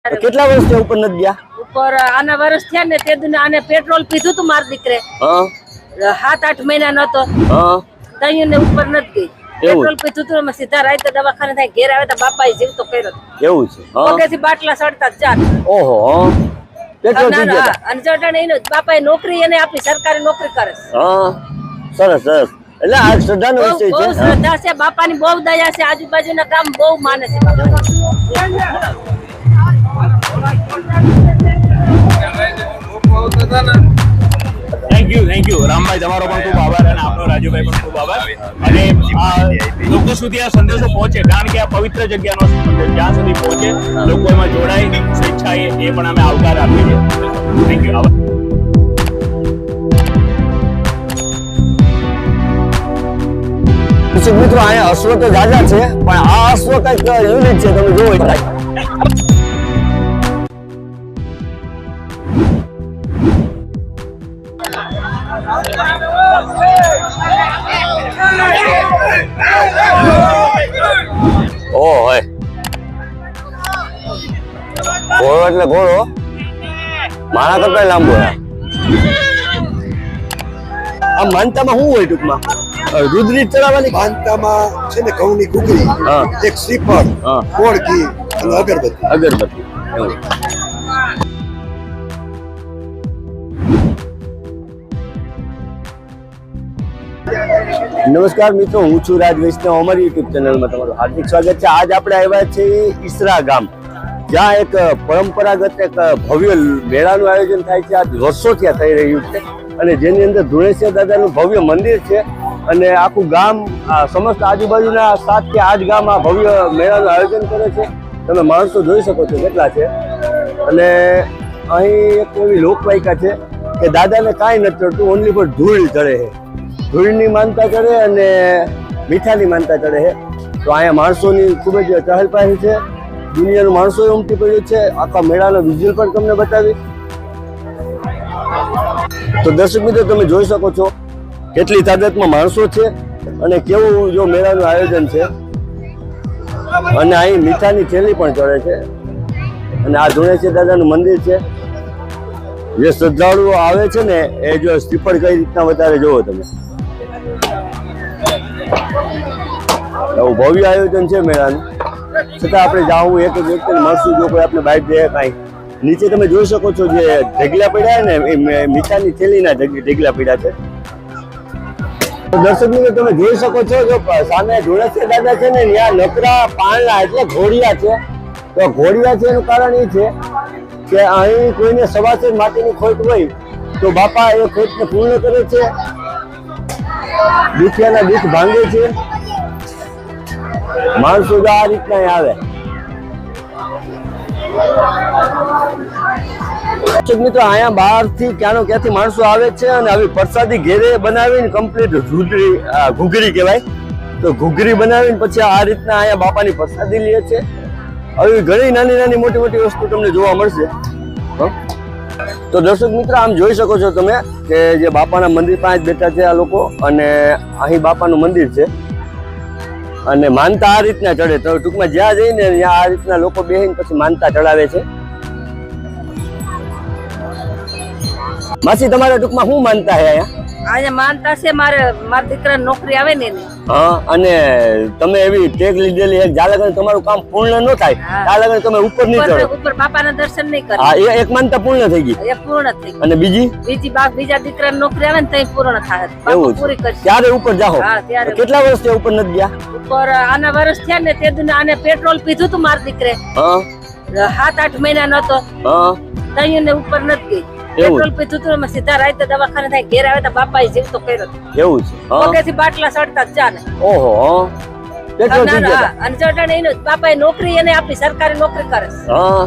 કેટલા વર્ષથી ઉપર નથી ગયા? ઉપર આના વર્ષ થયા ને તે દિને આને પેટ્રોલ પીધું તું માર દીકરે. હા 7-8 મહિના નતો. હા તઈ ને ઉપર નથી ગઈ. પેટ્રોલ પીધું તું અમે સીધા રાતે દવાખાને થાય ઘેર આવે તો બાપાએ જીવ તો કર્યો. એવું છે? હા પગેથી બાટલા સડતા ચાર. ઓહો પેટ્રોલ પી ગયા. અને જટાણે એનો બાપાએ નોકરી એને આપી, સરકારી નોકરી કરે છે. હા સરસ સરસ. એટલે આ શ્રદ્ધાનો વિષય છે. બહુ શ્રદ્ધા છે, બાપાની બહુ દયા છે, આજુબાજુના ગામ બહુ માને છે બાપા. થેન્ક યુ રામભાઈ, તમારો પણ ખૂબ આભાર અને આપનો રાજુભાઈ પણ ખૂબ આભાર. અને લોકો સુધી આ સંદેશો પહોંચે, કારણ કે આ પવિત્ર જગ્યાનો સંદેશ જ્યાં સુધી પહોંચે, લોકો એમાં જોડાય સ્વેચ્છાએ, એ પણ અમે આવકાર આપીએ છીએ. Thank you. મિત્રો અહીંયા અશ્વ તો જાજા છે, પણ આ અશ્વ કઈક યુનિક છે, તમે જોવો એટલે. ઓહો ઘોડો એટલે ઘોડો મારા કરતા લાંબો. આ માનતામાં શું હોય ટૂંકમાં? રુદ્રી ચડાવવાની માનતામાં છે ને ઘઉંની ઘૂઘરી, એક શ્રીફળ, ગોળ ઘી અને અગરબત્તી. અગરબત્તી એવું. નમસ્કાર મિત્રો, હું છું રાજ વૈષ્ણવ. અમારી યુટ્યુબ ચેનલમાં તમારું હાર્દિક સ્વાગત છે. આજ આપણે આવ્યા છીએ ઈસરા ગામ, જ્યાં એક પરંપરાગત એક ભવ્ય મેળાનું આયોજન થાય છે. આ વર્ષોથી આ થઈ રહ્યું છે અને જેની અંદર ધુણેશ્વર દાદાનું ભવ્ય મંદિર છે. અને આખું ગામ, સમસ્ત આજુબાજુના 7 કે 8 ગામ આ ભવ્ય મેળાનું આયોજન કરે છે. તમે માણસો જોઈ શકો છો કેટલા છે. અને અહીં એક એવી લોકવાયકા છે કે દાદાને કાંઈ નથી ચડતું, ઓનલી પર ધૂળ ચડે છે. ધૂળની માનતા ચડે અને મીઠાની માનતા ચડે છે. તો અહીંયા માણસોની ખૂબ જ ચહલ પહલ છે. દુનિયાનું માણસો ઉમટી પડ્યું છે. આખા મેળાનો વિઝ્યુઅલ પણ તમને બતાવી. તો દર્શક મિત્રો, તમે જોઈ શકો છો કેટલી તાદાદમાં માણસો છે અને કેવું જો મેળાનું આયોજન છે. અને અહીં મીઠાની થેલી પણ ચડે છે. અને આ ધુણેશ્વર દાદાનું મંદિર છે. જે શ્રદ્ધાળુઓ આવે છે ને એ જો શ્રીફળ કઈ રીતના વધારે જોવો તમે. એવું ભવ્ય આયોજન છે મેળાનું. છતાં આપણે જાવું, એક જ વ્યક્તિને મળશું, જો કોઈ આપણે બાઇક દે કાંઈ. નીચે તમે જોઈ શકો છો જે ઢગલા પડ્યા ને એ મીઠાની થેલીના ઢગલા પડ્યા છે. દર્શક મિત્રો, તમે જોઈ શકો છો જો સામે ધુણેશ્વર દાદા છે ને ત્યાં નકરા પાળના એટલે ઘોડિયા છે. તો ઘોડિયા છે એનું કારણ એ છે કે અહીં કોઈને સવાસેર માટેની ખોટ હોય તો બાપા એ ખોટને પૂર્ણ કરે છે, દુખિયાના દુઃખ ભાંગે છે. માણસો આ રીતના આવે. મિત્રો, અહીંયા બહારથી ક્યાંથી માણસો આવે છે અને આવી પ્રસાદી ઘેરે બનાવીને કમ્પ્લીટ ઘૂઘરી કહેવાય, તો ઘૂઘરી બનાવીને પછી આ રીતના અહીંયા બાપાની પ્રસાદી લે છે. આવી ઘણી નાની નાની મોટી મોટી વસ્તુ તમને જોવા મળશે. તો દર્શક મિત્રો, આમ જોઈ શકો છો તમે કે જે બાપાના મંદિર પાસે બેઠા છે આ લોકો, અને અહીં બાપાનું મંદિર છે. અને માનતા આ રીતના ચડે. તો ટૂંકમાં જ્યાં જઈને ત્યાં આ રીતના લોકો બેસીને પછી માનતા ચડાવે છે. માસી, તમારે ટૂંકમાં શું માનતા છે અહીંયા માનતા છે મારા દીકરાને નોકરી આવે ને એની. હા, અને તમે એવી ટેગ લીધેલી એક જ્યાં લગન તમારું કામ પૂર્ણ ન થાય ત્યાં લગન તમે ઉપર નહીં ચડો. ઉપર બાપાના દર્શન નહીં કરે. હા, એક માનતા પૂર્ણ થઈ ગઈ. એ પૂર્ણ થઈ ગઈ. અને બીજા દીકરાને નોકરી આવે ને તઈ પૂર્ણ થાય. એવું પૂરી કરશે ત્યારે ઉપર જાઓ. હા, ત્યારે. કેટલા વર્ષથી ઉપર નથી ગયા? ઉપર આના વર્ષ થયા ને તે દિને આને પેટ્રોલ પીધું તું માર દીકરે. હા 7-8 મહિના નતો. હા તઈ ને ઉપર નથી ગઈ. પેટ્રોલ પીધું તું અમે સીધા રાતે દવાખાને થાય ઘેર આવે તો બાપાએ જીવ તો કર્યો. એવું છે? પગેથી બાટલા સડતા ચાર. ઓહો પેટ્રોલ પી ગયા. અને જટાણે એનો બાપાએ નોકરી એને આપી, સરકારી નોકરી કરે છે. હા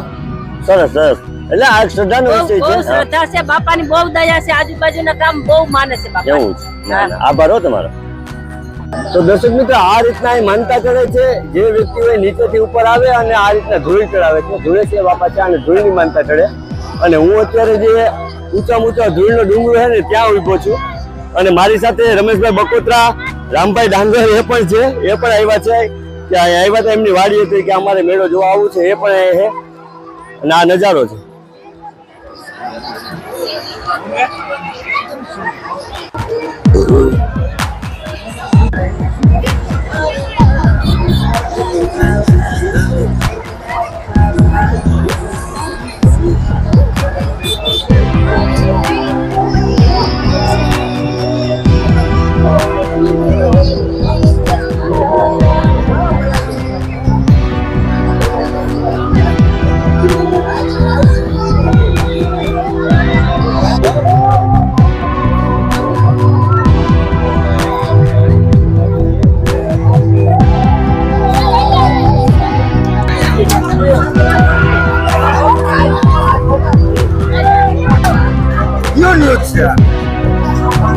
સરસ સરસ. એટલે આ શ્રદ્ધાનો વિષય બહુ છે. શ્રદ્ધા છે, બાપાની બહુ દયા છે, આજુબાજુના ગામ બહુ માને છે બાપા. એવું છે? આભાર હો તમારો. તો દર્શક મિત્રો, આ રીતના માનતા કરે છે. જે વ્યક્તિ હોય નીચેથી ઉપર આવે અને આ રીતના ધૂળ ચડાવે છે. ધૂળેશ્વર બાપા છે અને ધૂળની માનતા ચડે. અને હું અત્યારે જે ઊંચા ધૂળનો ડુંગર છે ને ત્યાં ઉભો છું. અને મારી સાથે રમેશભાઈ બકોત્રા, રામભાઈ ડાંગર એ પણ છે. એ પણ આવ્યા છે કે આવ્યા હતા, એમની વાડી હતી કે અમારે મેળો જોવા આવવું છે. એ પણ અને આ નજારો છે.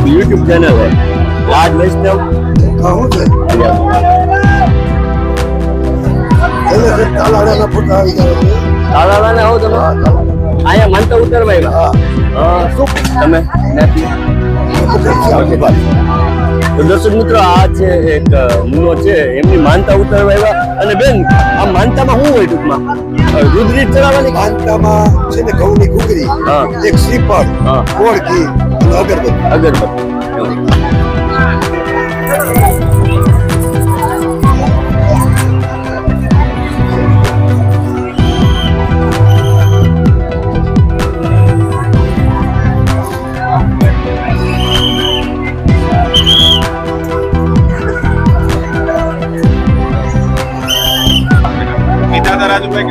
YouTube ચેનલ है રાજ વૈષ્ણવ. શું છે એને જે તાલાળાના ફોટા આવી ગયા છે. તાલાળાને આવો તમે અહીંયા માનતા ઉતરવાય. શું તમે નથી? તો દર્શક મિત્રો, આ છે એક મુનો છે, એમની માનતા ઉતરવા અને બેન આ માનતામાં શું હોય ટૂંકમાં? રુદ્રી ચડાવવાની. માનતામાં છે ને ઘઉંની ઘૂઘરી, એક શ્રીફળ, ગોળ ઘી અને અગરબત્તી. અગરબત્તી.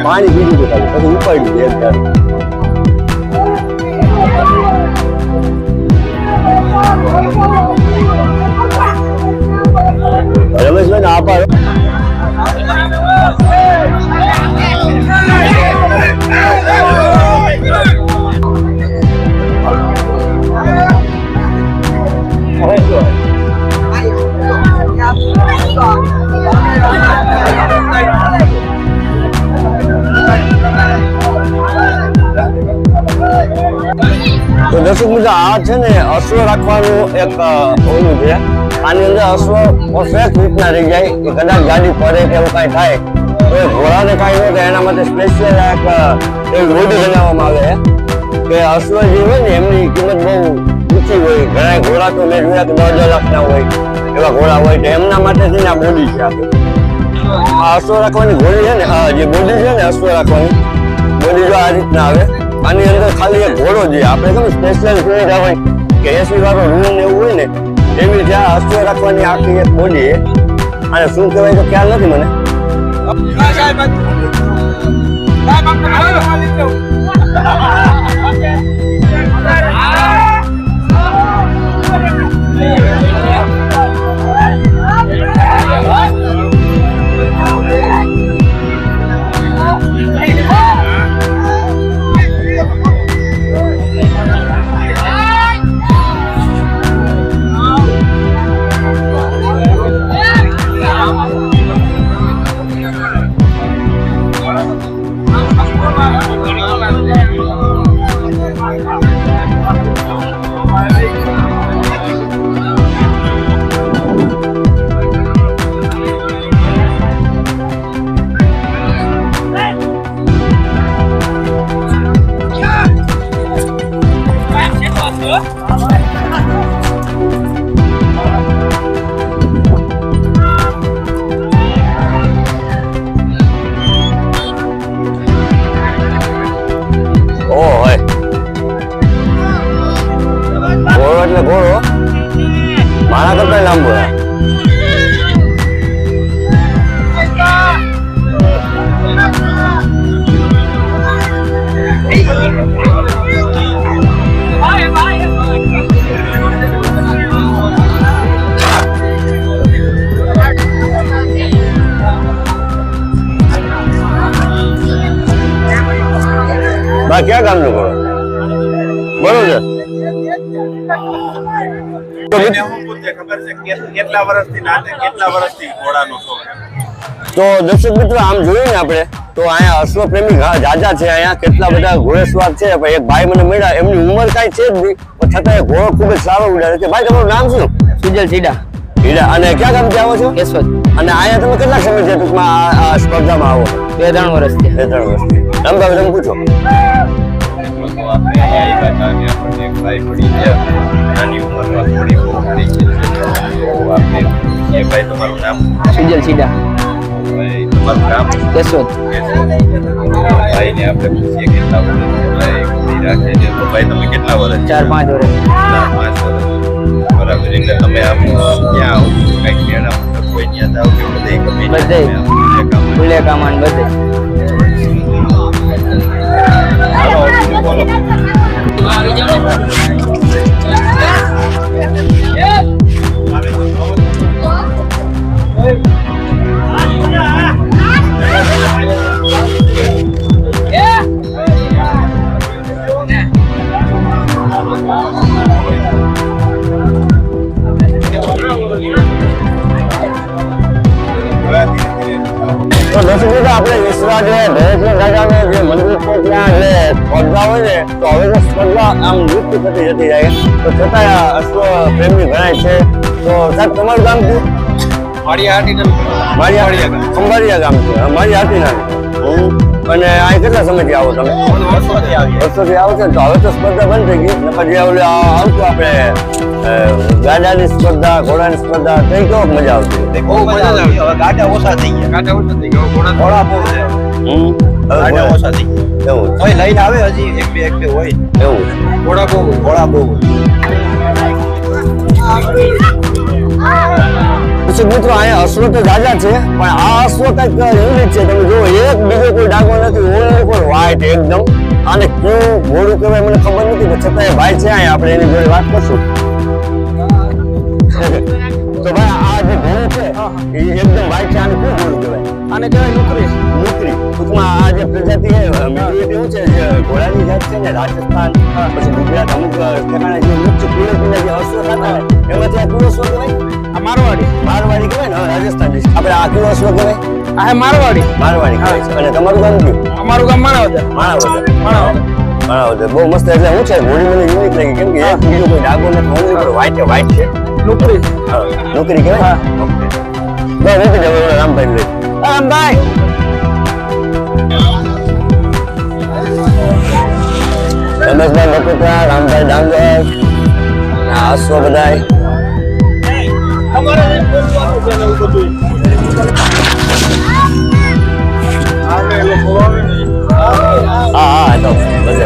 પાણી પીધું હતું ખાલી, પછી ઉપાડ્યું એક ધારું. રમેશભાઈ આભાર. તો દર્શક મિત્રો, આ છે ને અશ્વ રાખવાનું એક ઓલું છે. આની અંદર અશ્વ પરફેક્ટ રીતના રહી જાય કે કદાચ ગાડી પડે કે એવું કાંઈ થાય તો એ ઘોડાને કાંઈ ન થાય એના માટે સ્પેશિયલ એક રોડી બનાવવામાં આવે છે કે અશ્વ જે હોય ને એમની કિંમત બહુ ઊંચી હોય. ઘણા ઘોડા તો મેં જોયા કે 10 લાખના હોય, એવા ઘોડા હોય તો એમના માટે થઈને આ બોડી છે આપણી. આ અશ્વ રાખવાની ઘોડી છે ને, જે બોડી છે ને અશ્વ રાખવાની બોડી જો આ રીતના આવે. આની અંદર ખાલી એક ઘોડો છે, આપણે કેમ સ્પેશિયલ સુવિધા હોય કે એસી વાળો રૂમ ને એવું હોય ને એવી રીતે આ અશ્વ રાખવાની આખી એક બોડી છે. અને શું કહેવાય તો ખ્યાલ નથી મને. ઘોડો મારા કરતા લાંબો. બા ક્યાં કામનું કરો? બરોબર. તો દર્શક મિત્રો, આમ જોયું ને આપણે તો અહીંયા અશ્વપ્રેમી જાજા છે. અહીંયા કેટલા બધા ઘોડેસવાર છે. એક ભાઈ મને મળ્યા, એમની ઉંમર કાંઈ છે જ નહીં, પણ છતાં ઘોડો ખૂબ જ સારો ઉડાડે છે. ભાઈ તમારું નામ શું? સુજલ સીડા. અને ક્યાં ગામથી આવો છો? કેશોદ. અને અહીંયા તમે કેટલા સમય છે ટૂંકમાં આ સ્પર્ધામાં આવો? 2-3 વર્ષથી. 2-3 વર્ષથી. રમભાઈ તમે પૂછો. આપણે અહીંયા આવ્યા હતા કે આપણને એક ભાઈ પડી ગયા નાની ઉંમરમાં થોડી બહુ થઈ ગઈ છે તો આપણે એ ભાઈ તમારું નામ સુજલ સીડા. ભાઈ તમારું નામ કેશોદ. ભાઈને આપણે પૂછીએ કેટલા વર્ષ ભાઈ પૂરી રાખે છે તો ભાઈ તમે કેટલા વર્ષ 4-5 વર્ષ. 4-5 વર્ષ બરાબર એટલે તમે આમ ક્યાં આવો કંઈક મેળા કોઈ ત્યાં જાઓ કે બધે ગમે બધે. ખુલ્લે કામાન બધે. હાલો બીજું બોલો તો દર્શક મિત્રો આપણે ઈસરા જે ભૈરવનાથ દાદાને જે મંદિર છે ત્યાં જે સ્પર્ધા હોય ને તો હવે તો સ્પર્ધા આમ લુપ્ત થતી જતી જાય તો છતાં અશ્વ પ્રેમી ગણાય છે. તો સાહેબ તમારું ગામ છે? ખંભાળિયા ગામ છે. મારી હાથીના. અને અહીં કેટલા સમયથી આવો તમે? વર્ષોથી આવો છો ને. તો હવે તો સ્પર્ધા બંધ થઈ ગઈ. નકર જે ઓલે આવતું આપણે ગાડાની સ્પર્ધા, ઘોડાની સ્પર્ધા કઈ કેવો મજા આવતી? બહુ મજા આવી હવે ગાડા ઓછા થઈ ગયા ઘોડા બહુ છે ગાડા ઓછા થઈ ગયા એવું કોઈ લઈને આવે હજી એક બે હોય એવું ઘોડા બહુ પછી મિત્રો અહીંયા અશ્વ તો જાજા છે પણ આ અશ્વ કઈક યુનિક છે. તમે જુઓ એક બીજો કોઈ ડાઘો નથી. ઓનલી ફોર વ્હાઈટ એકદમ. આને ક્યું ઘોડું કહેવાય મને ખબર નથી પણ છતાં એ ભાઈ છે અહીંયા આપણે એની જોડે વાત કરશું. તો ભાઈ આ જે ઘોડું છે એ એકદમ વ્હાઈટ છે. આને ક્યું ઘોડું કહેવાય? આને કહેવાય નુકરી. ટૂંકમાં આ જે પ્રજાતિ છે એવું છે જે ઘોડાની જાત છે ને રાજસ્થાન પછી ગુજરાત અમુક ઠેકાણે જે મુખ્ય પીળા જે અશ્વ થતા હોય એમાંથી આ કયો અશ્વ કહેવાય? મારવાડી કહેવાય ને રાજસ્થાન ડિસ્ટ્રિક્ટ. આપણે આ કયો અશ્વ કહેવાય? આ મારવાડી. મારવાડી કહેવાય છે. અને તમારું ગામ કયું? અમારું ગામ માણાવદર. બહુ મસ્ત. એટલે હું છે ઘોડી મને યુનિક લાગી કેમ કે એક બીજો કોઈ ડાઘો નથી. ઓનલી પર વ્હાઈટ છે. નુકરી. નોકરી કહેવાય. બસ નથી જવાનું રામભાઈ લઈ. રામભાઈ રમેશભાઈ મકુતા, રામભાઈ ડાંગર, આ અશ્વ બધાય. હા તો બધે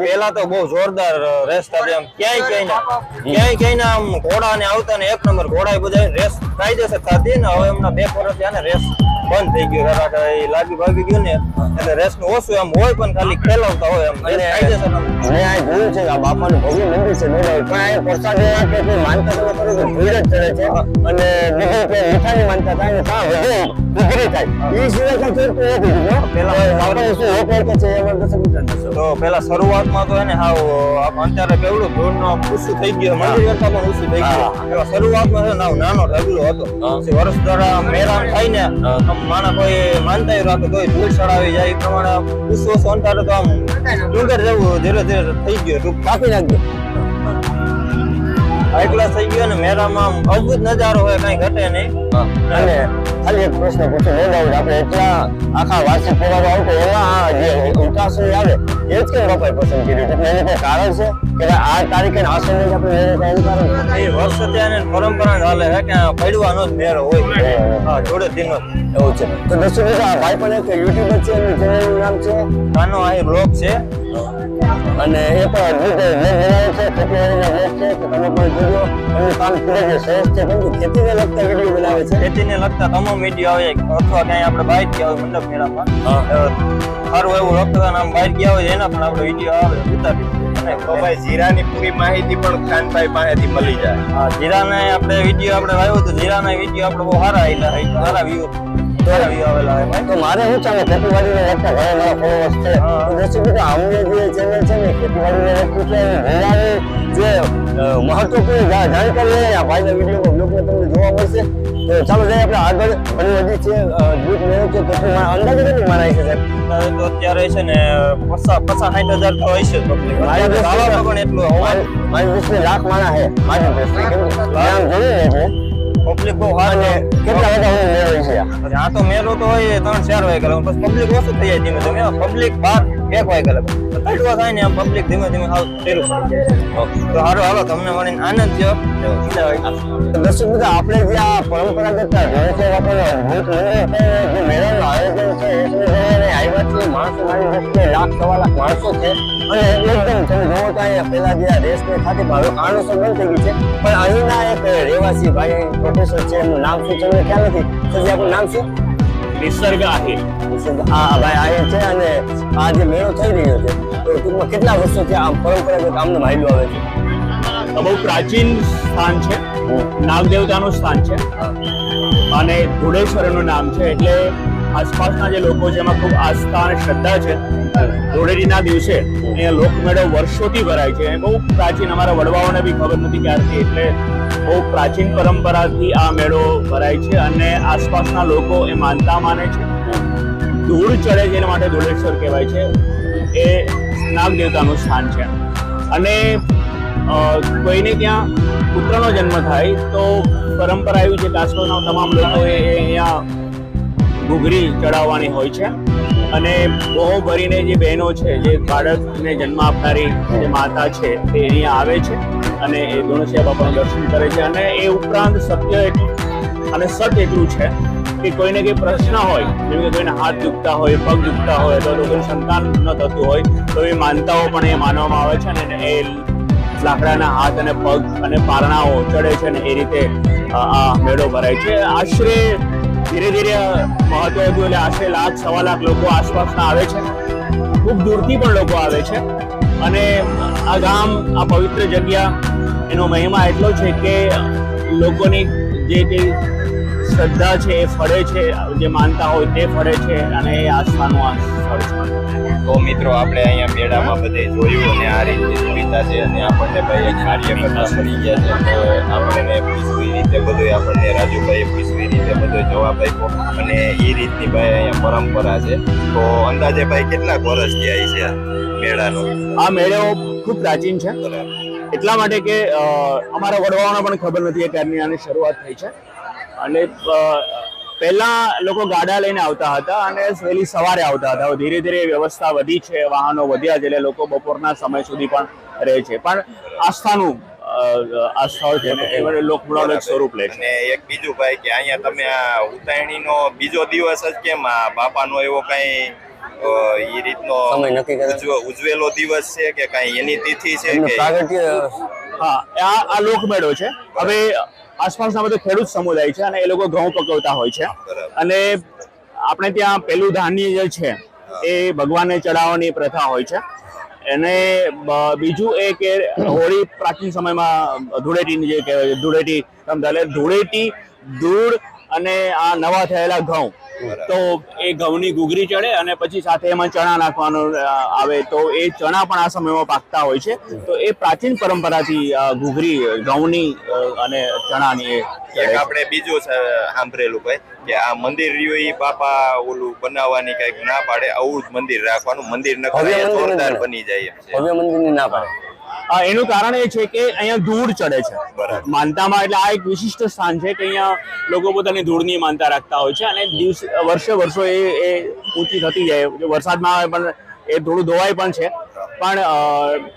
પેલા તો બહુ જોરદાર રેસ થતી એમ ક્યાંય આમ ઘોડા ને આવતા ને એક નંબર ઘોડા બધા રેસ કાયદેસર થતી ને હવે એમના 2 વર્ષ થયા ને રેસ બંધ થઈ ગયું. લાગી ભાગી ગયું ને એટલે રેસ નું ઓછું એમ હોય પણ ખાલી ખેલાવતા હોય એમ કાયદેસર. મેં આ જોયું છે કે આ બાપાનું ભવ્ય મંદિર છે પણ આ પ્રસાદ કે કોઈ માનતા તમે કરો તો ભીડ જ ચડે છે અને બીજું કે મીઠાઈ માનતા થાય ને ત્યાં વધુ ઉઘરી થાય એ સિવાય કઈ ચોરતું નથી. પેલા બાપા શું હોટેલ કે છે એમાં દર્શન તો પેલા શરૂઆતમાં તો એને હાવ અત્યારે કેવડું ધૂળ નો ઓછું થઈ ગયું મંદિર કરતા પણ ઓછું થઈ ગયું. એવા શરૂઆતમાં છે નાનો ઢગલો હતો પછી વર્ષ દ્વારા મેરામ થાય ને માણસ કોઈ માનતા રાખે તોય ધૂળ ચડાવી જાય એ પ્રમાણે ઉસો અંતરે તો આમ ડુંગર જેવું ધીરે ધીરે થઈ ગયું કાપી નાખજો. હાઈ ક્લાસ થઈ ગયો ને મેળામાં આમ અદ્ભુત નજારો હોય કઈ ઘટે નહીં. અને ખાલી એક પ્રશ્ન પૂછો, નો ડાઉટ આપણે એટલા આખા વાર્ષિક તહેવારો આવતો એમાં જે ઉત્તરાયણ આવે એ જ કેમ બાપાએ પસંદ કર્યું? એટલે એનું કોઈ કારણ છે કે આ તારીખે આ સમયે જ આપણે મેળો થાય એનું કારણ છે? એ વર્ષ ત્યાં પરંપરા ચાલે છે કે પડવાનો જ મેળો હોય. હા, જોડે દિનો એવું છે. તો દર્શક મિત્રો, આ ભાઈ પણ એક યુટ્યુબર છે, એનું ચેનલનું નામ છે નાનો આ બ્લોગ છે. અને એ પણ અદ્ભુત બનાવે છે, ખેતીવાડીના બ્લોગ છે, તો તમે પણ જોજો. એનું કામ ખૂબ જ સરસ છે, કેમ કે ખેતીને લગતા વિડીયો બનાવે છે. ખેતીને લગતા તમામ વિડીયો આવે અથવા ક્યાંય આપણે બહાર ગયા હોય મંડપ મેળામાં સારું એવું લખતા આમ બહાર ગયા હોય એના પણ આપણે વિડીયો આવે ઉતારી. તો ભાઈ જીરાની પૂરી માહિતી પણ ખાનભાઈ પાસેથી મળી જાય. હા, જીરાને આપણે વિડીયો આપણે આવ્યો તો જીરાના વિડીયો આપણે બહુ સારા આવેલા સારા વ્યૂ આવેલા હોય. તો મારે શું ચાલે, ખેતીવાડીને લગતા ઘણા મારા ફોલોવર્સ છે. તો દર્શક મિત્રો, અમને જે ચેનલ છે ને ખેતીવાડીને લગતું છે, મેળાની જે મહત્વપૂર્ણ જાણકારી આ ભાઈના વિડીયો બ્લોગમાં તમને જોવા મળશે. તો ચાલો જઈએ આપણે આગળ. ઘણી બધી છે દૂધ મેળો છે, કેટલું અંદાજે કેટલું મારાય છે સાહેબ? તો અત્યારે છે ને 50-60,000 તો હશે પબ્લિક. પણ એટલું મારી દૃષ્ટિએ લાખ માણા છે મારી દૃષ્ટિએ, કેમ કે નામ જોયું એટલે પબ્લિક બહુ અને કેટલા બધા હું મેળો છે આ તો મેલો તો હોય 3-4 વાગે પછી પબ્લિક ઓછું થઈ જાય ધીમે ધીમે. પબ્લિક 1 વાગે કડવા થાય ને આમ પબ્લિક ધીમે ધીમે સારું થઈ જાય. તો હાલો તમને મળીને આનંદ થયો. દર્શક મિત્રો, આપણે જે આ પરંપરાગત જે મેળાનું આયોજન છે એ આવ્યા છે માણસો, મારી દૃષ્ટિએ લાખ સવા લાખ માણસો છે. અને એકદમ તમે જોવો તો અહીંયા પેલા જે આ રેસને ખાતે હવે કારણોસર બંધ થઈ ગઈ છે, પણ અહીંના એક રહેવાસી ભાઈ પ્રોફેસર છે, એમનું નામ શું છે મને ખ્યાલ નથી. સર, આપણું નામ શું? નિસર્ગ આહિર. હા ભાઈ આહિર છે. અને આ જે મેળો થઈ રહ્યો છે તો ટૂંકમાં કેટલા વર્ષોથી આ પરંપરાગત આમનું માયલું આવે છે? બહુ પ્રાચીન સ્થાન છે, નાગ દેવતાનું સ્થાન છે અને ધોળેશ્વરનું નામ છે. એટલે આસપાસના જે લોકો છે એમાં ખૂબ આસ્થા અને શ્રદ્ધા છે. ધોળેટીના દિવસે અહીંયા લોકમેળો વર્ષોથી ભરાય છે. બહુ પ્રાચીન, અમારા વડવાઓને બી ખબર નથી ક્યારથી, એટલે બહુ પ્રાચીન પરંપરાથી આ મેળો ભરાય છે અને આસપાસના લોકો એ માનતા માને છે. ધૂળ ચડે છે એના માટે ધોળેશ્વર કહેવાય છે. એ નાગ દેવતાનું સ્થાન છે. અને કોઈને ત્યાં પુત્રનો જન્મ થાય તો પરંપરા એવી છે કે આસપાસના તમામ લોકોએ અહીંયા ઘૂઘરી ચડાવવાની હોય છે. અને બહુ ભરીને જે બહેનો છે, જે બાળકને જન્મ આપનારી જે માતા છે, તે અહીંયા આવે છે અને એ ધોળેશ્વર બાપાનું દર્શન કરે છે. અને એ ઉપરાંત સત્ય એટલું અને સત્ય એટલું છે કે કોઈને કંઈ પ્રશ્ન હોય, જેમ કે કોઈને હાથ દુખતા હોય, પગ દુખતા હોય, તો કોઈ સંતાન ન થતું હોય તો એ માનતાઓ પણ એ માનવામાં આવે છે. અને એ લાકડાના હાથ અને પગ અને પારણાઓ ચડે છે અને એ રીતે આ મેળો ભરાય છે. આશરે ધીરે ધીરે મહત્વ હતું એટલે આશરે 1.5 લાખ લોકો આસપાસના આવે છે. ખૂબ દૂરથી પણ લોકો આવે છે. અને આ ગામ, આ પવિત્ર જગ્યા, એનો મહિમા એટલો છે કે લોકોની જે શ્રદ્ધા છે એ ફળે છે, જે માનતા હોય તે ફળે છે અને એ આસ્થાનું આ સ્થળ છે. તો મિત્રો, આપણે અહીંયા મેળામાં બધે જોયું અને આ રીતની સુવિધા છે અને આપણને ભાઈ કાર્ય કરતા મળી ગયા છે. તો આપણને પૂછવી રીતે બધું આપણને રાજુભાઈએ પૂછવી રીતે બધો જવાબ આપ્યો અને એ રીતની ભાઈ અહીંયા પરંપરા છે. તો અંદાજે ભાઈ કેટલાક વર્ષ થયા છે આ મેળાનો? આ મેળો ખૂબ પ્રાચીન છે, એટલા માટે કે અમારા વડવાઓને પણ ખબર નથી કે ક્યારની આની શરૂઆત થઈ છે. અને પહેલા લોકો ગાડા લઈને આવતા હતા અને વહેલી સવારે આવતા હતા. ધીરે ધીરે વ્યવસ્થા વધી છે, વાહનો વધ્યા છે, એટલે લોકો બપોરના સમય સુધી પણ રહે છે. પણ આસ્થાનું આ સ્થળ છે ને એ લોકમેળાનું એક સ્વરૂપ લે છે. અને એક બીજું ભાઈ કે અહીંયા તમે આ ઉતાયણીનો બીજો દિવસ જ કેમ આ બાપાનો એવો કઈ એ રીતનો સમય નક્કી કરે ઉજવેલો દિવસ છે કે કઈ એની તિથિ છે કે? હા, આ લોકમેળો છે. હવે આસપાસના બધો ખેડૂત સમુદાય છે અને એ લોકો ઘઉં પકવતા હોય છે. અને આપણે ત્યાં પેલું ધાન્ય જે છે એ ભગવાનને ચડાવવાની પ્રથા હોય છે. અને બીજું એ કે હોળી પ્રાચીન સમયમાં ધૂળેટીની જે કહેવાય ધૂળેટી રમતા, એટલે ધૂળેટી, ધૂળ અને આ નવા થયેલા ઘઉં તો એ ઘઉંની ઘૂઘરી ચડે અને પછી સાથે એમાં ચણા નાખવાનું આવે, તો એ ચણા પણ આ સમયમાં પાકતા હોય છે. તો એ પ્રાચીન પરંપરાથી ઘૂઘરી ઘઉંની અને ચણાની એક આપણે બીજું સાંભળેલું ભાઈ કે આ મંદિર રહ્યું ઈ બાપા ઓલું બનાવવાની કઈક ના પાડે, આવું જ મંદિર રાખવાનું, મંદિર નકર જોરદાર બની જાય એમ છે. ભવ્ય મંદિરની ના પાડે. એનું કારણ એ છે કે અહીંયા ધૂળ ચડે છે માનતામાં, એટલે આ એક વિશિષ્ટ સ્થાન છે કે અહીંયા લોકો પોતાની ધૂળની માનતા રાખતા હોય છે અને વર્ષો એ ઊંચી થતી જાય. વરસાદમાં આવે પણ એ થોડું ધોવાય પણ છે. પણ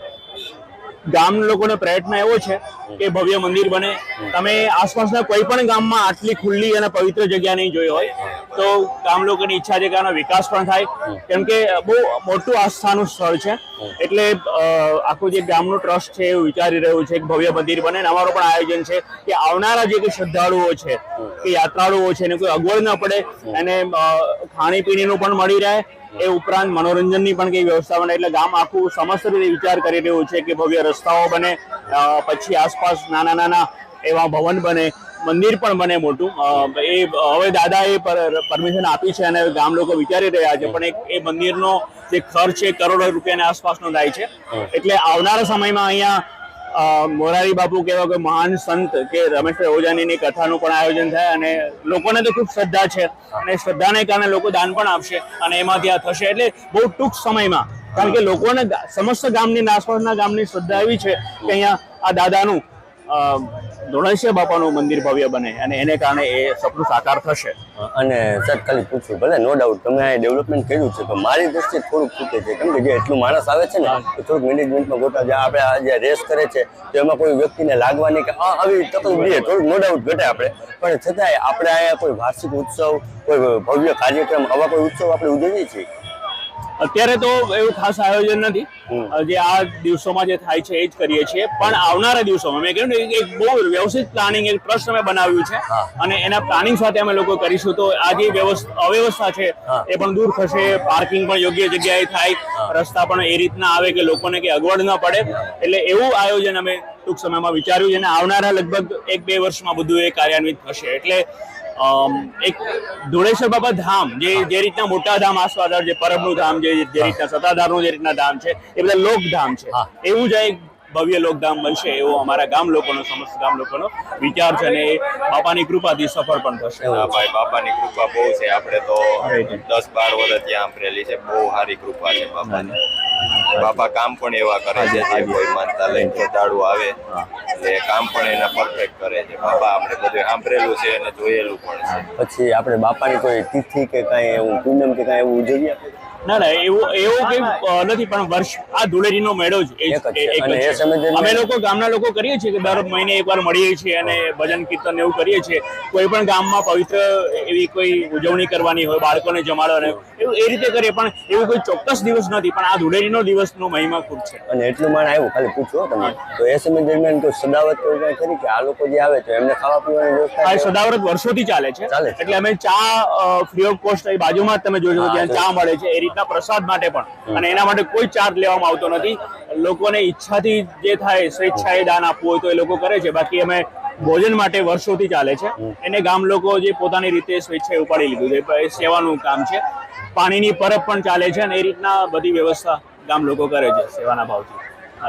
ગામ લોકોનો પ્રયત્ન એવો છે કે ભવ્ય મંદિર બને. તમે આસપાસના કોઈ પણ ગામમાં આટલી ખુલ્લી અને પવિત્ર જગ્યા નહીં જોઈ હોય, તો ગામ લોકોની ઈચ્છા છે કે આનો વિકાસ પણ થાય, કેમ કે બહુ મોટું આસ્થાનું સ્થળ છે. એટલે આખું જે ગામનું ટ્રસ્ટ છે એવું વિચારી રહ્યું છે કે ભવ્ય મંદિર બને. અમારું પણ આયોજન છે કે આવનારા જે કોઈ શ્રદ્ધાળુઓ છે કે યાત્રાળુઓ છે એને કોઈ અગવડ ન પડે, અને ખાણીપીણીનું પણ મળી રહે, એ ઉપરાંત મનોરંજનની પણ કઈ વ્યવસ્થા બને. એટલે ગામ આખું સમસ્ત રીતે વિચાર કરી રહ્યું છે કે ભવ્ય રસ્તાઓ બને, પછી આસપાસ નાના એવા ભવન બને, મંદિર પણ બને મોટું. એ હવે દાદાએ પરમિશન આપી છે અને ગામ લોકો વિચારી રહ્યા છે, પણ એ મંદિરનો જે ખર્ચ છે કરોડો રૂપિયાની આસપાસનો થાય છે. એટલે આવનારા સમયમાં અહીંયા મોરારી બાપુ કેવા કોઈ મહાન સંત કે રમેશભાઈ ઓજાનીની કથાનું પણ આયોજન થાય, અને લોકોને તો ખૂબ શ્રદ્ધા છે અને શ્રદ્ધાને કારણે લોકો દાન પણ આપશે અને એમાંથી આ થશે. એટલે બહુ ટૂંક સમયમાં, કારણ કે લોકોને સમસ્ત ગામની આસપાસના ગામની શ્રદ્ધા એવી છે કે અહીંયા આ દાદાનું ધોળેશ્વર બાપાનું મંદિર ભવ્ય બને અને એને કારણે એ સપનું સાકાર થશે. અને સર ખાલી પૂછું, ભલે નો ડાઉટ તમે આ ડેવલપમેન્ટ કર્યું છે, પણ મારી દ્રષ્ટિએ થોડુંક ખૂટે છે, કેમ કે જે એટલું માણસ આવે છે ને તો થોડુંક મેનેજમેન્ટમાં ગોટા, જે આપણે આ જે રેસ કરે છે તો એમાં કોઈ વ્યક્તિને લાગવાની કે આવી તકલીફ દે, થોડુંક નો ડાઉટ ઘટે આપણે. પણ છતાંય આપણે અહીંયા કોઈ વાર્ષિક ઉત્સવ, કોઈ ભવ્ય કાર્યક્રમ, આવા કોઈ ઉત્સવ આપણે ઉજવીએ છીએ? અત્યારે તો એવું ખાસ આયોજન નથી, જે આ દિવસોમાં જે થાય છે એ જ કરીએ છીએ. પણ આવનારા દિવસોમાં મેં કહ્યું ને એક બહુ વ્યવસ્થિત પ્લાનિંગ, એક ટ્રસ્ટ અમે બનાવ્યું છે અને એના પ્લાનિંગ સાથે અમે લોકો કરીશું. તો આ જે અવ્યવસ્થા છે એ પણ દૂર થશે, પાર્કિંગ પણ યોગ્ય જગ્યાએ થાય, રસ્તા પણ એ રીતના આવે કે લોકોને કે અગવડ ન પડે. એટલે એવું આયોજન અમે ટૂંક સમયમાં વિચાર્યું છે અને આવનારા લગભગ 1-2 વર્ષમાં બધું એ કાર્યાન્વિત થશે. એટલે એક ધોળેશ્વર બાબા ધામ, જે રીતના મોટા ધામ આસ્વાદર, જે પરબનું ધામ, જે રીતના સત્તાધારનું જે રીતના ધામ છે, એ બધા લોકધામ છે, એવું જ એક ભવ્ય લોકધામ બનશે એવો અમારા ગામ લોકોનો, સમસ્ત ગામ લોકોનો વિચાર છે અને એ બાપાની કૃપાથી સફળ પણ થશે. હા ભાઈ, બાપાની કૃપા બહુ છે. આપણે તો 10-12 વર્ષ ત્યાં આંબરેલી છે, બહુ સારી કૃપા છે બાપાની. બાપા કામ પણ એવા કરે છે, જે કોઈ માનતા લઈને શ્રદ્ધાળુ આવે એટલે કામ પણ એના પરફેક્ટ કરે છે. બાપા આપણે બધું સાંભળેલું છે અને જોયેલું પણ છે. પછી આપણે બાપાની કોઈ તિથિ કે કાંઈ એવું પૂનમ કે કાંઈ એવું ઉજવીએ? ના, એવું કઈ નથી, પણ વર્ષ આ ધૂળેટીનો મેળો જ એક જ છે. અમે લોકો ગામના લોકો કરીએ છીએ કે દર મહિને એકવાર મળીએ છીએ અને ભજન કીર્તન એવું કરીએ છીએ. કોઈ પણ ગામમાં પવિત્ર એવી કોઈ ઉજવણી કરવાની હોય, બાળકોને જમાડવાની એવું એ રીતે કરીએ, પણ એવું કોઈ ચોક્કસ દિવસ નથી. પણ આ ધૂળેટીનો દિવસનો મહિમા ખૂબ છે. અને એટલું માણ આવ્યું, ખાલી પૂછો તમે, તો એ સમય દરમિયાન કોઈ સદાવત એવું કાંઈ કરી કે આ લોકો જે આવે તો એમને ખાવા પીવાની વ્યવસ્થા? આ સદાવ્રત વર્ષોથી ચાલે છે, એટલે અમે ચા ફ્રી ઓફ કોસ્ટ બાજુમાં જ તમે જોજો ત્યાં ચા મળે છે, એ રીતના પ્રસાદ માટે પણ, અને એના માટે કોઈ ચાર્જ લેવામાં આવતો નથી. લોકોને ઈચ્છાથી જે થાય સ્વેચ્છાએ દાન આપવું હોય તો એ લોકો કરે છે. બાકી અમે ભોજન માટે વર્ષોથી ચાલે છે, એને ગામ લોકો જે પોતાની રીતે સ્વેચ્છાએ ઉપાડી લીધું છે, એ સેવાનું કામ છે. પાણીની પરબ પણ ચાલે છે અને એ રીતના બધી વ્યવસ્થા ગામ લોકો કરે છે સેવાના ભાવથી.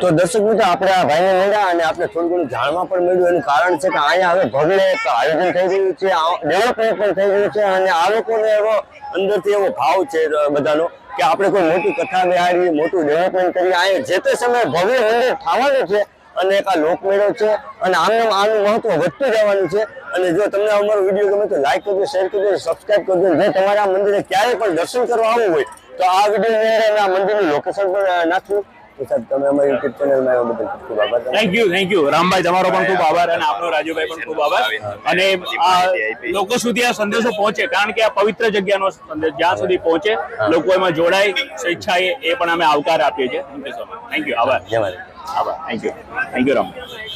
તો દર્શક મિત્રો, આપણે આ ભાઈને મળ્યા અને આપણે થોડું ઘણું જાણવા પણ મળ્યું. એનું કારણ છે કે અહીંયા હવે ભવ્ય એક આયોજન થઈ રહ્યું છે, ડેવલપમેન્ટ પણ થઈ રહ્યું છે, અને આ લોકોને એવો અંદરથી એવો ભાવ છે બધાનો કે આપણે કોઈ મોટી કથા બિહારી, મોટું ડેવલપમેન્ટ કરી અહીંયા જે તે સમયે ભવ્ય મંદિર થવાનું છે અને એક આ લોકમેળો છે અને આનું મહત્વ વધતું જવાનું છે. અને જો તમને અમારો વિડીયો ગમે તો લાઈક કરજો, શેર કરજો, સબસ્ક્રાઇબ કરજો. જો તમારા મંદિરે ક્યારેય પણ દર્શન કરવા આવવું હોય તો આ વિડીયો આ મંદિરનું લોકેશન પર નાખ્યું. તમે અમારી યુટ્યુબ ચેનલમાં આવ્યા બદલ ખૂબ આભાર. થેન્ક યુ રામભાઈ, તમારો પણ ખૂબ આભાર અને આપણો રાજુભાઈ પણ ખૂબ આભાર. અને આ લોકો સુધી આ સંદેશો પહોંચે, કારણ કે આ પવિત્ર જગ્યાનો સંદેશ જ્યાં સુધી પહોંચે, લોકો એમાં જોડાય સ્વેચ્છાએ, એ પણ અમે આવકાર આપીએ છીએ. Thank you so much. Thank you, આભાર. જય માતા. આભાર. Thank you Rambhai.